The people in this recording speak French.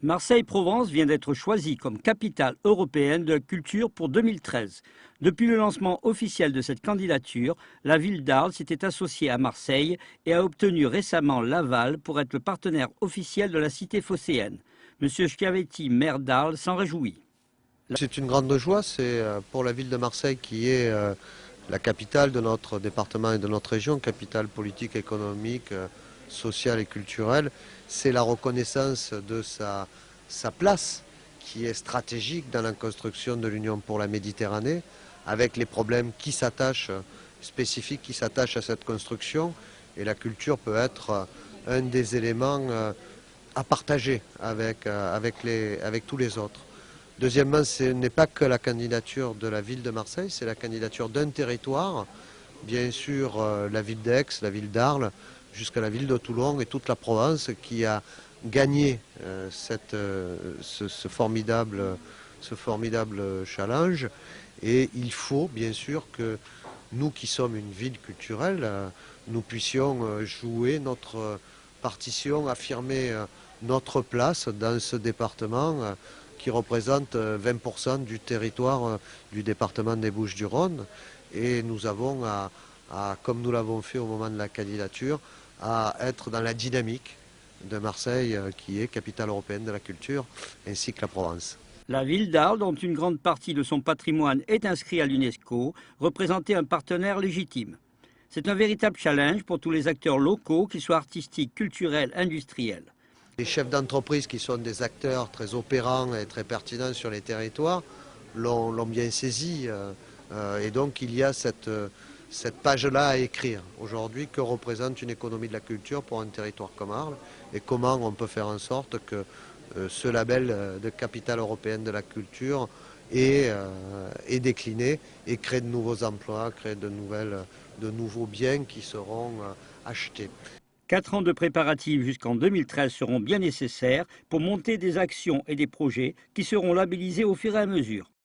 Marseille-Provence vient d'être choisie comme capitale européenne de la culture pour 2013. Depuis le lancement officiel de cette candidature, la ville d'Arles s'était associée à Marseille et a obtenu récemment l'aval pour être le partenaire officiel de la cité phocéenne. Monsieur Schiavetti, maire d'Arles, s'en réjouit. C'est une grande joie, c'est pour la ville de Marseille qui est la capitale de notre département et de notre région, capitale politique, économique, sociale et culturelle. C'est la reconnaissance de sa place qui est stratégique dans la construction de l'Union pour la Méditerranée, avec les problèmes qui s'attachent, spécifiques qui s'attachent à cette construction. Et la culture peut être un des éléments à partager avec tous les autres. Deuxièmement, ce n'est pas que la candidature de la ville de Marseille, c'est la candidature d'un territoire, bien sûr la ville d'Aix, la ville d'Arles, jusqu'à la ville de Toulon et toute la Provence qui a gagné ce formidable challenge. Et il faut bien sûr que nous qui sommes une ville culturelle, nous puissions jouer notre partition, affirmer notre place dans ce département qui représente 20% du territoire du département des Bouches-du-Rhône. Et nous avons, comme nous l'avons fait au moment de la candidature, à être dans la dynamique de Marseille, qui est capitale européenne de la culture, ainsi que la Provence. La ville d'Arles, dont une grande partie de son patrimoine est inscrit à l'UNESCO, représentait un partenaire légitime. C'est un véritable challenge pour tous les acteurs locaux, qu'ils soient artistiques, culturels, industriels. Les chefs d'entreprise qui sont des acteurs très opérants et très pertinents sur les territoires l'ont bien saisi. Et donc il y a cette page-là à écrire. Aujourd'hui, que représente une économie de la culture pour un territoire comme Arles et comment on peut faire en sorte que ce label de capitale européenne de la culture est décliné et crée de nouveaux emplois, crée de nouveaux biens qui seront achetés. 4 ans de préparatifs jusqu'en 2013 seront bien nécessaires pour monter des actions et des projets qui seront labellisés au fur et à mesure.